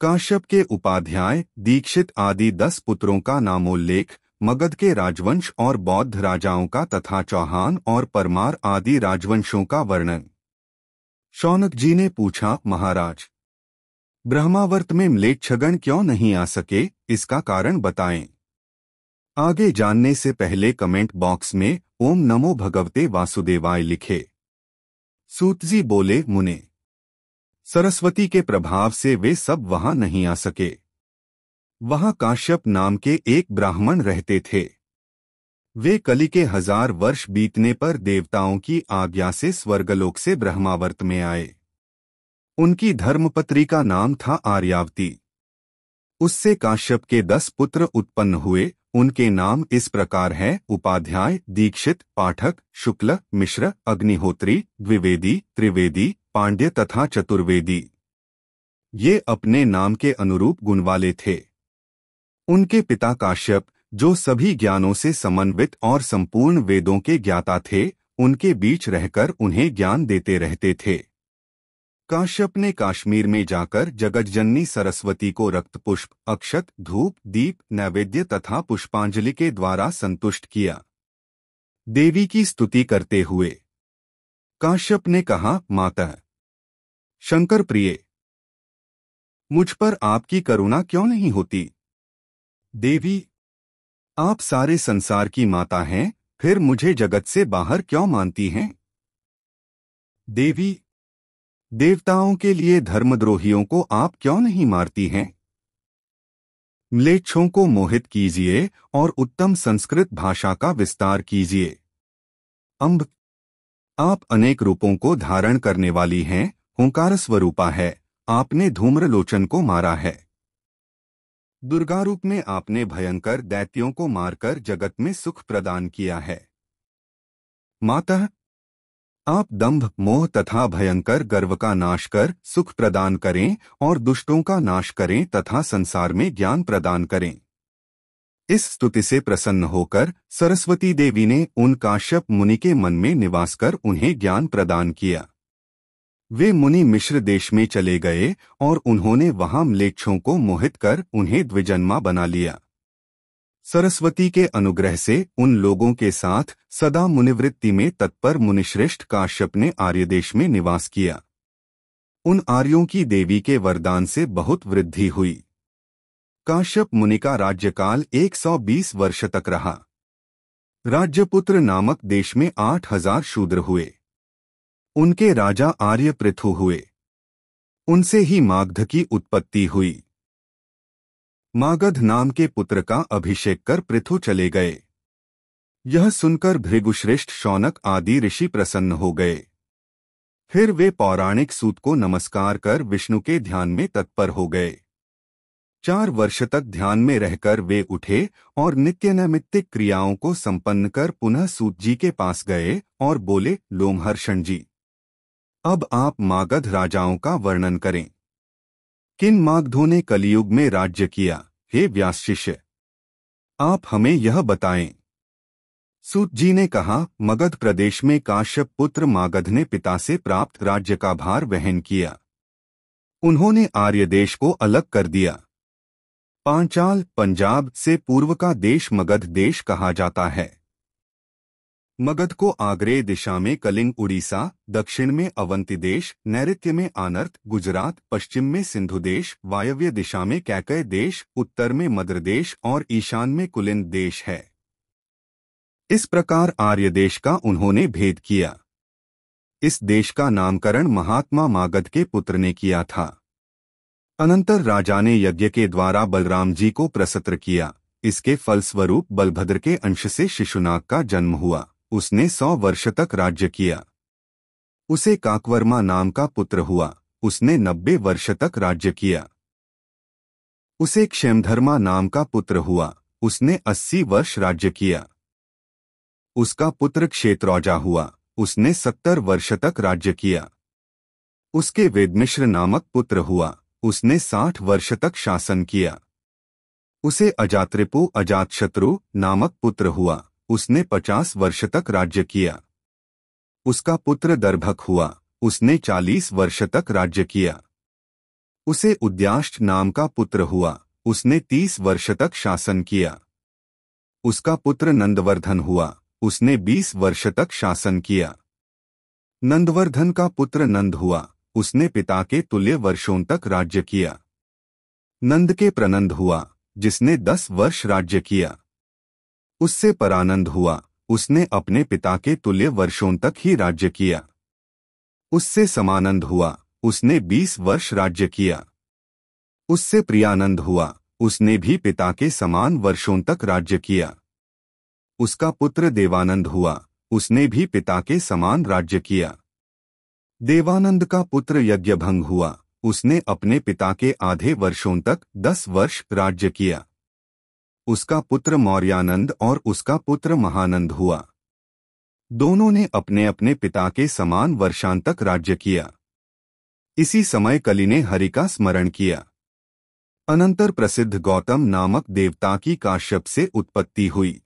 काश्यप के उपाध्याय, दीक्षित आदि 10 पुत्रों का नामोल्लेख, मगध के राजवंश और बौद्ध राजाओं का तथा चौहान और परमार आदि राजवंशों का वर्णन। शौनक जी ने पूछा, महाराज, ब्रह्मावर्त में म्लेच्छगण क्यों नहीं आ सके, इसका कारण बताएं। आगे जानने से पहले कमेंट बॉक्स में ओम नमो भगवते वासुदेवाय लिखे। सूत जी बोले, मुने, सरस्वती के प्रभाव से वे सब वहां नहीं आ सके। वहां काश्यप नाम के एक ब्राह्मण रहते थे। वे कलि के 1000 वर्ष बीतने पर देवताओं की आज्ञा से स्वर्गलोक से ब्रह्मावर्त में आए। उनकी धर्मपत्री का नाम था आर्यावती। उससे काश्यप के 10 पुत्र उत्पन्न हुए। उनके नाम इस प्रकार है: उपाध्याय, दीक्षित, पाठक, शुक्ल, मिश्र, अग्निहोत्री, द्विवेदी, त्रिवेदी, पांड्य तथा चतुर्वेदी। ये अपने नाम के अनुरूप गुण वाले थे। उनके पिता काश्यप, जो सभी ज्ञानों से समन्वित और संपूर्ण वेदों के ज्ञाता थे, उनके बीच रहकर उन्हें ज्ञान देते रहते थे। काश्यप ने काश्मीर में जाकर जगज्जननी सरस्वती को रक्तपुष्प, अक्षत, धूप, दीप, नैवेद्य तथा पुष्पांजलि के द्वारा संतुष्ट किया। देवी की स्तुति करते हुए काश्यप ने कहा, माता शंकर प्रिय, मुझ पर आपकी करुणा क्यों नहीं होती? देवी, आप सारे संसार की माता हैं, फिर मुझे जगत से बाहर क्यों मानती हैं? देवी, देवताओं के लिए धर्मद्रोहियों को आप क्यों नहीं मारती हैं? म्लेच्छों को मोहित कीजिए और उत्तम संस्कृत भाषा का विस्तार कीजिए। अम्ब, आप अनेक रूपों को धारण करने वाली हैं, ओंकार स्वरूपा है। आपने धूम्रलोचन को मारा है। दुर्गा रूप में आपने भयंकर दैत्यों को मारकर जगत में सुख प्रदान किया है। माता, आप दंभ, मोह तथा भयंकर गर्व का नाश कर सुख प्रदान करें और दुष्टों का नाश करें तथा संसार में ज्ञान प्रदान करें। इस स्तुति से प्रसन्न होकर सरस्वती देवी ने उन काश्यप मुनि के मन में निवास कर उन्हें ज्ञान प्रदान किया। वे मुनि मिश्र देश में चले गए और उन्होंने वहां म्लेच्छों को मोहित कर उन्हें द्विजन्मा बना लिया। सरस्वती के अनुग्रह से उन लोगों के साथ सदा मुनिवृत्ति में तत्पर मुनिश्रेष्ठ काश्यप ने आर्यदेश में निवास किया। उन आर्यों की देवी के वरदान से बहुत वृद्धि हुई। काश्यप मुनि का राज्यकाल 120 वर्ष तक रहा। राज्यपुत्र नामक देश में 8000 शूद्र हुए। उनके राजा आर्य पृथु हुए। उनसे ही मागध की उत्पत्ति हुई। मागध नाम के पुत्र का अभिषेक कर पृथु चले गए। यह सुनकर भृगुश्रेष्ठ, शौनक आदि ऋषि प्रसन्न हो गए। फिर वे पौराणिक सूत को नमस्कार कर विष्णु के ध्यान में तत्पर हो गए। 4 वर्ष तक ध्यान में रहकर वे उठे और नित्य नैमित्तिक क्रियाओं को संपन्न कर पुनः सूत जी के पास गए और बोले, लोमहर्षण जी, अब आप मागध राजाओं का वर्णन करें। किन मागधों ने कलियुग में राज्य किया? हे व्यास शिष्य, आप हमें यह बताएं। सूत जी ने कहा, मगध प्रदेश में काश्यप पुत्र मागध ने पिता से प्राप्त राज्य का भार वहन किया। उन्होंने आर्य देश को अलग कर दिया। पांचाल, पंजाब से पूर्व का देश मगध देश कहा जाता है। मगध को आग्नेय दिशा में कलिंग उड़ीसा, दक्षिण में अवंती देश, नैऋत्य में आनर्त गुजरात, पश्चिम में सिंधु देश, वायव्य दिशा में कैकय देश, उत्तर में मद्र देश और ईशान में कुलिंद देश है। इस प्रकार आर्य देश का उन्होंने भेद किया। इस देश का नामकरण महात्मा मागध के पुत्र ने किया था। अनंतर राजा ने यज्ञ के द्वारा बलराम जी को प्रसत्र किया। इसके फलस्वरूप बलभद्र के अंश से शिशुनाग का जन्म हुआ। उसने 100 वर्ष तक राज्य किया। उसे काकवर्मा नाम का पुत्र हुआ। उसने 90 वर्ष तक राज्य किया। उसे क्षेमधर्मा नाम का पुत्र हुआ। उसने 80 वर्ष राज्य किया। उसका पुत्र क्षेत्रौजा हुआ। उसने 70 वर्ष तक राज्य किया। उसके वेदमिश्र नामक पुत्र हुआ। उसने 60 वर्ष तक शासन किया। उसे अजातरिपु अजातशत्रु नामक पुत्र हुआ। उसने 50 वर्ष तक राज्य किया। उसका पुत्र दर्भक हुआ। उसने 40 वर्ष तक राज्य किया। उसे उद्याश्च नाम का पुत्र हुआ। उसने 30 वर्ष तक शासन किया। उसका पुत्र नंदवर्धन हुआ। उसने 20 वर्ष तक शासन किया। नंदवर्धन का पुत्र नंद हुआ। उसने पिता के तुल्य वर्षों तक राज्य किया। नंद के प्रनंद हुआ, जिसने 10 वर्ष राज्य किया। उससे परानंद हुआ। उसने अपने पिता के तुल्य वर्षों तक ही राज्य किया। उससे समानंद हुआ। उसने 20 वर्ष राज्य किया। उससे प्रियानंद हुआ। उसने भी पिता के समान वर्षों तक राज्य किया। उसका पुत्र देवानंद हुआ। उसने भी पिता के समान राज्य किया। देवानंद का पुत्र यज्ञभंग हुआ। उसने अपने पिता के आधे वर्षों तक 10 वर्ष राज्य किया। उसका पुत्र मौर्यानंद और उसका पुत्र महानंद हुआ। दोनों ने अपने अपने पिता के समान वर्षांतक राज्य किया। इसी समय कलि ने हरि का स्मरण किया। अनंतर प्रसिद्ध गौतम नामक देवता की काश्यप से उत्पत्ति हुई।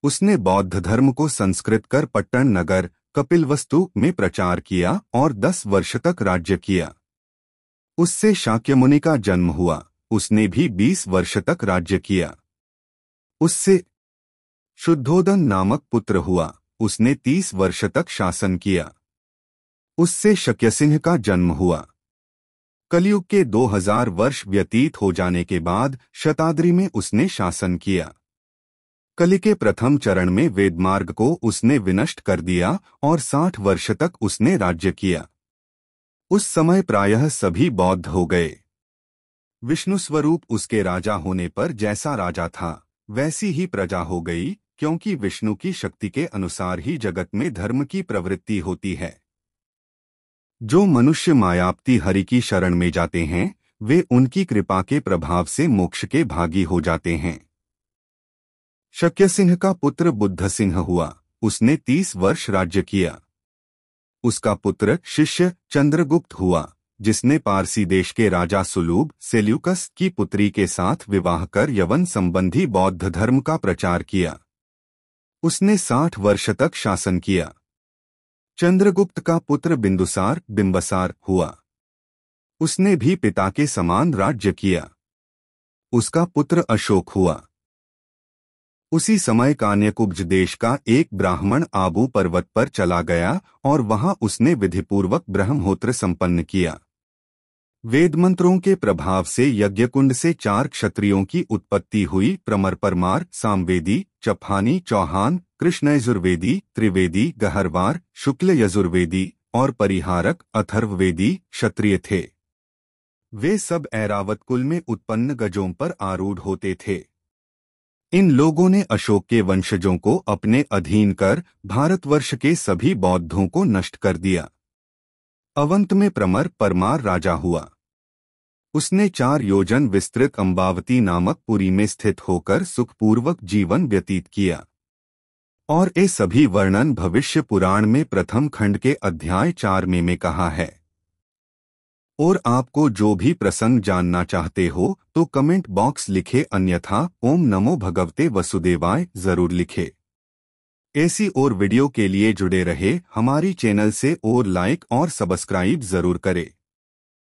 उसने बौद्ध धर्म को संस्कृत कर पट्टन नगर कपिलवस्तु में प्रचार किया और 10 वर्ष तक राज्य किया। उससे शाक्य मुनि का जन्म हुआ। उसने भी 20 वर्ष तक राज्य किया। उससे शुद्धोदन नामक पुत्र हुआ। उसने 30 वर्ष तक शासन किया। उससे शक्यसिंह का जन्म हुआ। कलयुग के 2000 वर्ष व्यतीत हो जाने के बाद शताद्रि में उसने शासन किया। कलि के प्रथम चरण में वेदमार्ग को उसने विनष्ट कर दिया और 60 वर्ष तक उसने राज्य किया। उस समय प्रायः सभी बौद्ध हो गए। विष्णु स्वरूप उसके राजा होने पर जैसा राजा था वैसी ही प्रजा हो गई, क्योंकि विष्णु की शक्ति के अनुसार ही जगत में धर्म की प्रवृत्ति होती है। जो मनुष्य मायापति हरि की शरण में जाते हैं वे उनकी कृपा के प्रभाव से मोक्ष के भागी हो जाते हैं। शक्यसिंह का पुत्र बुद्धसिंह हुआ। उसने 30 वर्ष राज्य किया। उसका पुत्र शिष्य चंद्रगुप्त हुआ, जिसने पारसी देश के राजा सुलूब सेल्यूकस की पुत्री के साथ विवाह कर यवन संबंधी बौद्ध धर्म का प्रचार किया। उसने 60 वर्ष तक शासन किया। चंद्रगुप्त का पुत्र बिंदुसार बिंबसार हुआ। उसने भी पिता के समान राज्य किया। उसका पुत्र अशोक हुआ। उसी समय कान्यकुब्ज देश का एक ब्राह्मण आबू पर्वत पर चला गया और वहां उसने विधिपूर्वक ब्रह्महोत्र संपन्न किया। वेद मंत्रों के प्रभाव से यज्ञकुंड से 4 क्षत्रियों की उत्पत्ति हुई। प्रमर परमार सामवेदी, चपहानी चौहान, कृष्ण यजुर्वेदी, त्रिवेदी गहरवार, शुक्ल यजुर्वेदी और परिहारक अथर्ववेदी क्षत्रिय थे। वे सब ऐरावत कुल में उत्पन्न गजों पर आरूढ़ होते थे। इन लोगों ने अशोक के वंशजों को अपने अधीन कर भारतवर्ष के सभी बौद्धों को नष्ट कर दिया। अवंत में प्रमर परमार राजा हुआ। उसने 4 योजन विस्तृत अम्बावती नामक पुरी में स्थित होकर सुखपूर्वक जीवन व्यतीत किया। और ये सभी वर्णन भविष्य पुराण में प्रथम खंड के अध्याय 4 में कहा है। और आपको जो भी प्रसंग जानना चाहते हो तो कमेंट बॉक्स लिखे, अन्यथा ओम नमो भगवते वसुदेवाय जरूर लिखे। ऐसी और वीडियो के लिए जुड़े रहे हमारी चैनल से और लाइक और सब्सक्राइब जरूर करें।